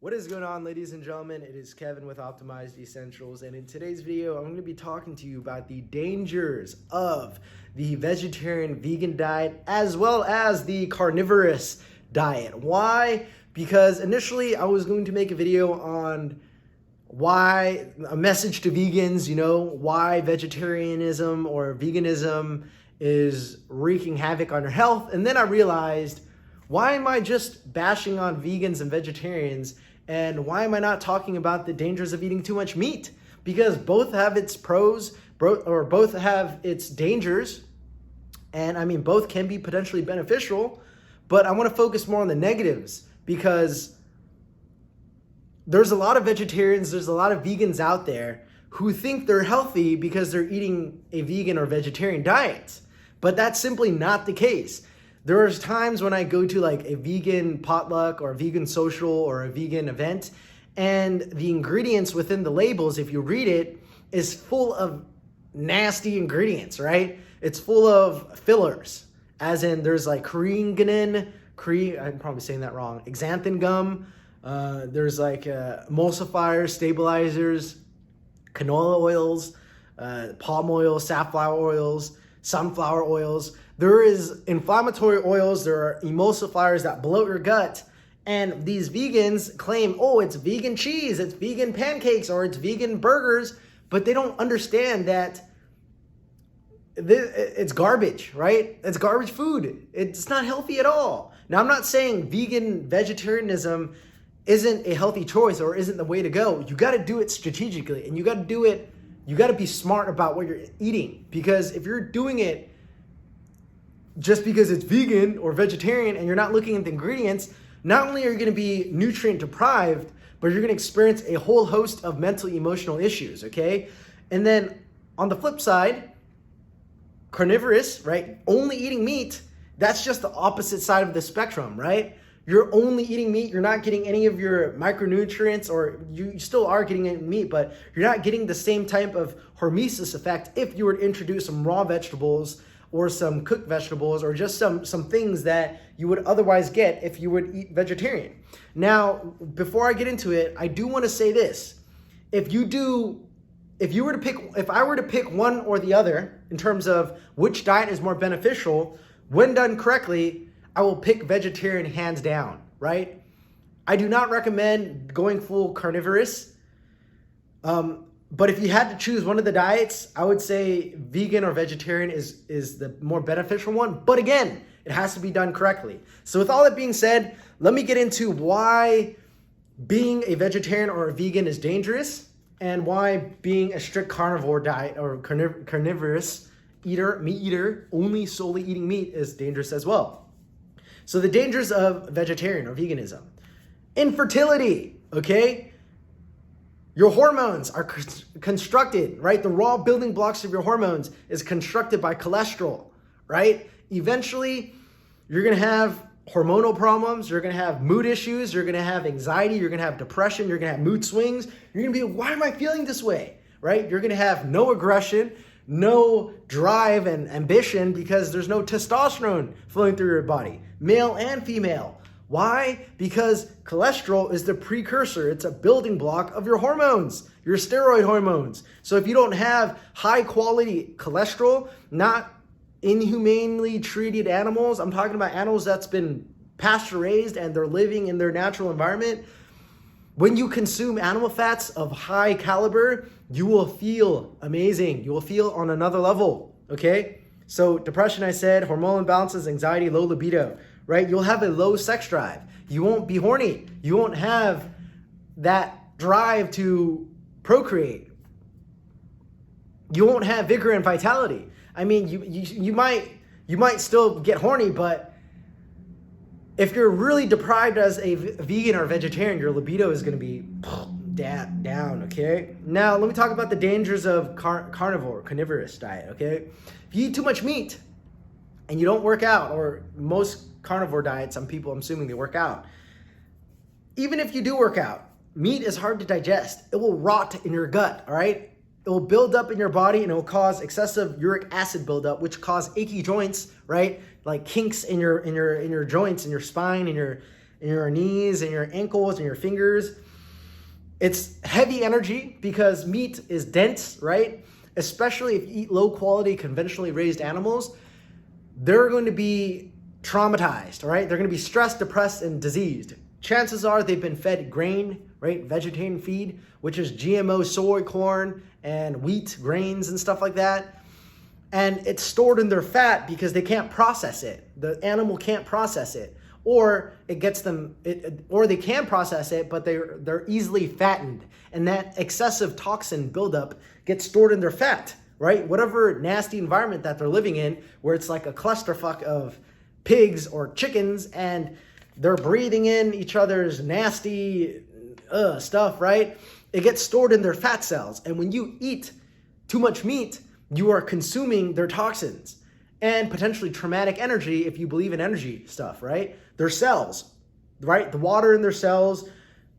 What is going on, ladies and gentlemen? It is Kevin with Optimized Essentials, and in today's video, I'm going to be talking to you about the dangers of the vegetarian vegan diet as well as the carnivorous diet. Why? Because initially I was going to make a video on a message to vegans, why vegetarianism or veganism is wreaking havoc on your health, and then I realized, why am I just bashing on vegans and vegetarians? And why am I not talking about the dangers of eating too much meat? Because both have its pros, or both have its dangers. And I mean, both can be potentially beneficial, but I want to focus more on the negatives because there's a lot of vegetarians, there's a lot of vegans out there who think they're healthy because they're eating a vegan or vegetarian diet. But that's simply not the case. There are times when I go to like a vegan potluck or a vegan social or a vegan event, and the ingredients within the labels, if you read it, is full of nasty ingredients, right? It's full of fillers, as in there's like I'm probably saying that wrong, xanthan gum, there's like emulsifiers, stabilizers, canola oils, palm oil, safflower oils, sunflower oils. There is inflammatory oils, there are emulsifiers that bloat your gut, and these vegans claim, oh, it's vegan cheese, it's vegan pancakes, or it's vegan burgers, but they don't understand that it's garbage, right? It's garbage food. It's not healthy at all. Now, I'm not saying vegetarianism isn't a healthy choice or isn't the way to go. You got to do it strategically, and you got to be smart about what you're eating, because if you're doing it just because it's vegan or vegetarian and you're not looking at the ingredients, not only are you going to be nutrient deprived, but you're going to experience a whole host of mental, emotional issues, okay? And then on the flip side, carnivorous, right? Only eating meat, that's just the opposite side of the spectrum, right? You're only eating meat, you're not getting any of your micronutrients, or you still are getting meat, but you're not getting the same type of hormesis effect if you were to introduce some raw vegetables or some cooked vegetables, or just some things that you would otherwise get if you would eat vegetarian. Now, before I get into it, I do want to say this. If I were to pick one or the other in terms of which diet is more beneficial, when done correctly, I will pick vegetarian hands down, right? I do not recommend going full carnivorous. But if you had to choose one of the diets, I would say vegan or vegetarian is the more beneficial one. But again, it has to be done correctly. So with all that being said, let me get into why being a vegetarian or a vegan is dangerous, and why being a strict carnivore diet or carnivorous meat eater, only solely eating meat, is dangerous as well. So the dangers of vegetarian or veganism. Infertility, okay? Your hormones are constructed, right? The raw building blocks of your hormones is constructed by cholesterol, right? Eventually, you're going to have hormonal problems. You're going to have mood issues. You're going to have anxiety. You're going to have depression. You're going to have mood swings. You're going to be, why am I feeling this way, right? You're going to have no aggression, no drive and ambition, because there's no testosterone flowing through your body, male and female. Why? Because cholesterol is the precursor. It's a building block of your hormones, your steroid hormones. So if you don't have high quality cholesterol, not inhumanely treated animals, I'm talking about animals that's been pasture raised and they're living in their natural environment. When you consume animal fats of high caliber, you will feel amazing. You will feel on another level, okay? So depression, I said, hormonal imbalances, anxiety, low libido, right? You'll have a low sex drive. You won't be horny. You won't have that drive to procreate. You won't have vigor and vitality. I mean, you might still get horny, but if you're really deprived as a vegan or vegetarian, your libido is going to be down, okay? Now, let me talk about the dangers of carnivorous diet, okay? If you eat too much meat and you don't work out, or most carnivore diets, I'm assuming they work out. Even if you do work out, meat is hard to digest. It will rot in your gut, all right? It will build up in your body, and it will cause excessive uric acid buildup, which cause achy joints, right? Like kinks in your joints, in your spine, in in your knees and your ankles and your fingers. It's heavy energy because meat is dense, right? Especially if you eat low quality, conventionally raised animals, they're going to be traumatized, right? They're going to be stressed, depressed, and diseased. Chances are they've been fed grain, right? Vegetarian feed, which is GMO soy, corn, and wheat, grains, and stuff like that. And it's stored in their fat because they can't process it. The animal can't process it. Or it gets them, or they can process it, but they're easily fattened. And that excessive toxin buildup gets stored in their fat, right? Whatever nasty environment that they're living in, where it's like a clusterfuck of pigs or chickens, and they're breathing in each other's nasty stuff, right? It gets stored in their fat cells. And when you eat too much meat, you are consuming their toxins and potentially traumatic energy, if you believe in energy stuff, right? Their cells, right? The water in their cells,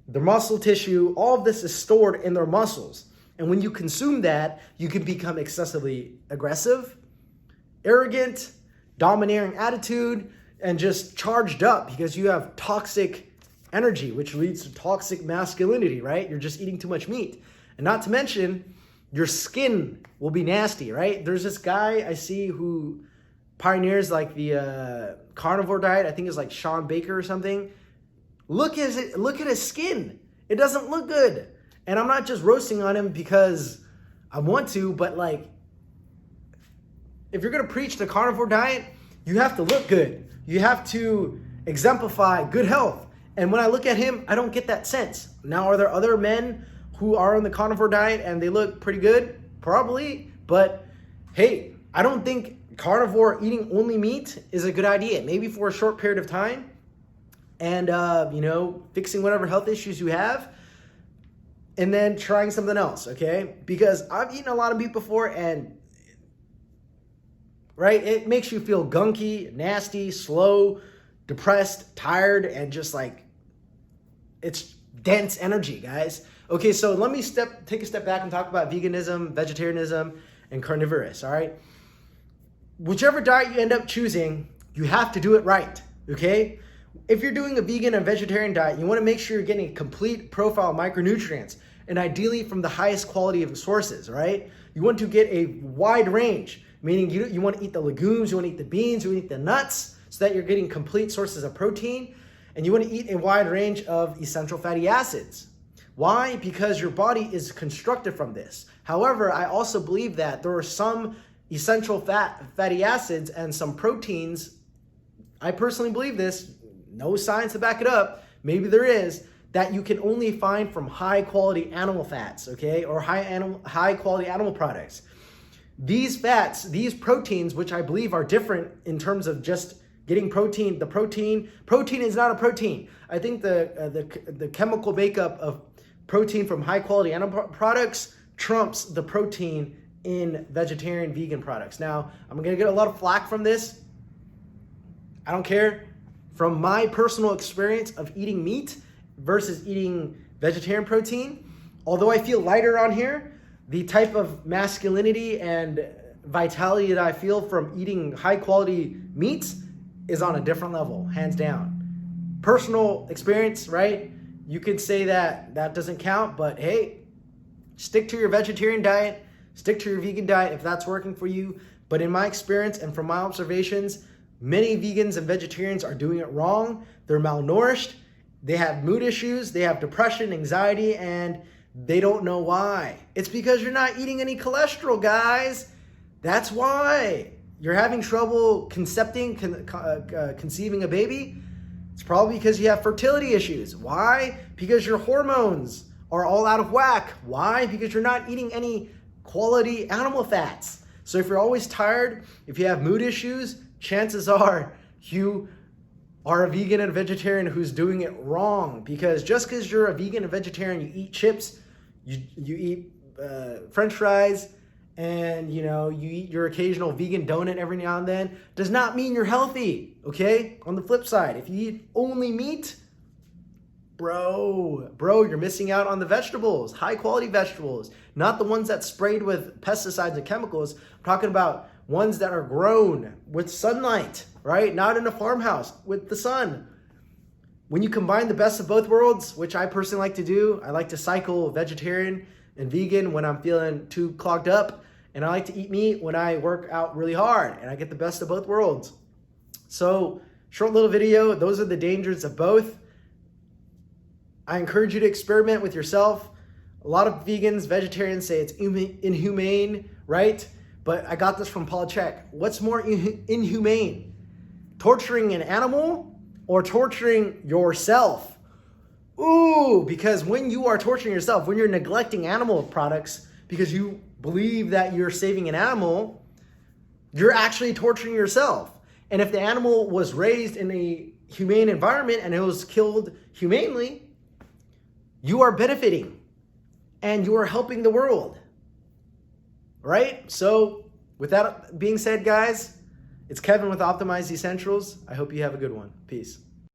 their muscle tissue, all of this is stored in their muscles. And when you consume that, you can become excessively aggressive, arrogant, domineering attitude, and just charged up because you have toxic energy, which leads to toxic masculinity, right? You're just eating too much meat. And not to mention, your skin will be nasty, right? There's this guy I see who pioneers like the carnivore diet. I think it's like Sean Baker or something. Look at his skin. It doesn't look good. And I'm not just roasting on him because I want to, but like, if you're going to preach the carnivore diet, you have to look good. You have to exemplify good health. And when I look at him, I don't get that sense. Now, are there other men who are on the carnivore diet and they look pretty good? Probably. But hey, I don't think carnivore eating only meat is a good idea. Maybe for a short period of time and, fixing whatever health issues you have and then trying something else, okay? Because I've eaten a lot of meat before and right? It makes you feel gunky, nasty, slow, depressed, tired, and just like, it's dense energy, guys. Okay, so let me take a step back and talk about veganism, vegetarianism, and carnivorous, all right? Whichever diet you end up choosing, you have to do it right, okay? If you're doing a vegan and vegetarian diet, you wanna make sure you're getting a complete profile of micronutrients, and ideally from the highest quality of sources, right? You want to get a wide range, meaning you want to eat the legumes, you want to eat the beans, you want to eat the nuts, so that you're getting complete sources of protein. And you want to eat a wide range of essential fatty acids. Why? Because your body is constructed from this. However, I also believe that there are some essential fatty acids and some proteins, I personally believe this, no science to back it up, maybe there is, that you can only find from high quality animal fats, okay, or high quality animal products. These fats, these proteins, which I believe are different in terms of just getting protein, protein is not a protein. I think the chemical makeup of protein from high quality animal products trumps the protein in vegetarian, vegan products. Now, I'm gonna get a lot of flack from this. I don't care. From my personal experience of eating meat versus eating vegetarian protein, although I feel lighter on here, the type of masculinity and vitality that I feel from eating high quality meats is on a different level, hands down. Personal experience, right? You could say that doesn't count, but hey, stick to your vegetarian diet, stick to your vegan diet if that's working for you. But in my experience and from my observations, many vegans and vegetarians are doing it wrong. They're malnourished, they have mood issues, they have depression, anxiety, and they don't know why. It's because you're not eating any cholesterol, guys. That's why. You're having trouble conceiving a baby. It's probably because you have fertility issues. Why? Because your hormones are all out of whack. Why? Because you're not eating any quality animal fats. So if you're always tired, if you have mood issues, chances are you are a vegan and vegetarian who's doing it wrong. Because just because you're a vegan and vegetarian, you eat chips, you eat French fries, and you eat your occasional vegan donut every now and then, does not mean you're healthy, okay? On the flip side, if you eat only meat, bro, you're missing out on the vegetables, high quality vegetables, not the ones that sprayed with pesticides and chemicals. I'm talking about ones that are grown with sunlight, right? Not in a farmhouse, with the sun. when you combine the best of both worlds, which I personally like to do, I like to cycle vegetarian and vegan when I'm feeling too clogged up, and I like to eat meat when I work out really hard, and I get the best of both worlds. So, short little video, those are the dangers of both. I encourage you to experiment with yourself. A lot of vegans, vegetarians say it's inhumane, right? But I got this from Paul Chek. What's more inhumane? Torturing an animal or torturing yourself? Ooh, because when you are torturing yourself, when you're neglecting animal products because you believe that you're saving an animal, you're actually torturing yourself. And if the animal was raised in a humane environment and it was killed humanely, you are benefiting and you are helping the world, right? So with that being said, guys, it's Kevin with Optimized Essentials. I hope you have a good one. Peace.